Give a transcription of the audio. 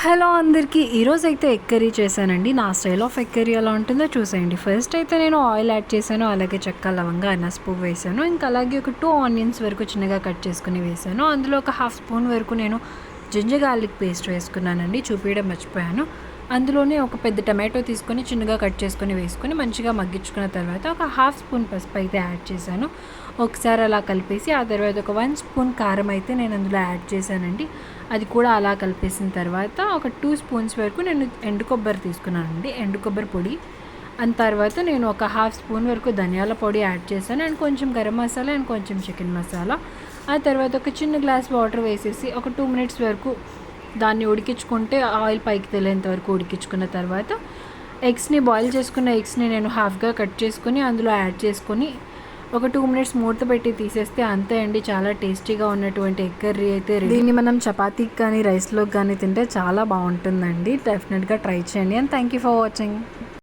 Hello అందరికీ ఈరోజు అయితే ఎగ్ కర్రీ చేశానండి. నా స్టైల్ ఆఫ్ ఎగ్ కర్రీ ఎలా ఉంటుందో చూసేయండి. ఫస్ట్ అయితే నేను ఆయిల్ యాడ్ చేశాను, అలాగే చెక్క, లవంగా, అనాస పువ్వు వేసాను. ఇంకా అలాగే ఒక 2 ఆనియన్స్ వరకు చిన్నగా కట్ చేసుకుని వేసాను. అందులో ఒక హాఫ్ స్పూన్ వరకు నేను జింజర్ గార్లిక్ పేస్ట్ వేసుకున్నానండి, చూపించడం మర్చిపోయాను. అందులోనే ఒక పెద్ద టమాటో తీసుకొని చిన్నగా కట్ చేసుకొని వేసుకొని మంచిగా మగ్గించుకున్న తర్వాత ఒక హాఫ్ స్పూన్ పసుపు అయితే యాడ్ చేశాను. ఒకసారి అలా కలిపేసి ఆ తర్వాత ఒక 1 స్పూన్ కారం అయితే నేను అందులో యాడ్ చేశానండి. అది కూడా అలా కలిపేసిన తర్వాత ఒక 2 స్పూన్స్ వరకు నేను ఎండు కొబ్బరి తీసుకున్నానండి, ఎండు కొబ్బరి పొడి. అండ్ తర్వాత నేను ఒక హాఫ్ స్పూన్ వరకు ధనియాల పొడి యాడ్ చేశాను, అండ్ కొంచెం గరం మసాలా, అండ్ కొంచెం చికెన్ మసాలా. ఆ తర్వాత ఒక చిన్న గ్లాస్ వాటర్ వేసేసి ఒక 2 మినిట్స్ వరకు దాన్ని ఉడికించుకుంటే ఆయిల్ పైకి తేలేంత వరకు ఉడికించుకున్న తర్వాత ఎగ్స్ని బాయిల్ చేసుకున్న ఎగ్స్ని నేను హాఫ్గా కట్ చేసుకొని అందులో యాడ్ చేసుకొని ఒక 2 మినిట్స్ మూత పెట్టి తీసేస్తే అంతే అండి. చాలా టేస్టీగా ఉన్నటువంటి ఎగ్ కర్రీ అయితే రెడీ. దీన్ని మనం చపాతీకి కానీ రైస్లోకి కానీ తింటే చాలా బాగుంటుందండి. డెఫినెట్గా ట్రై చేయండి. And thank you for watching.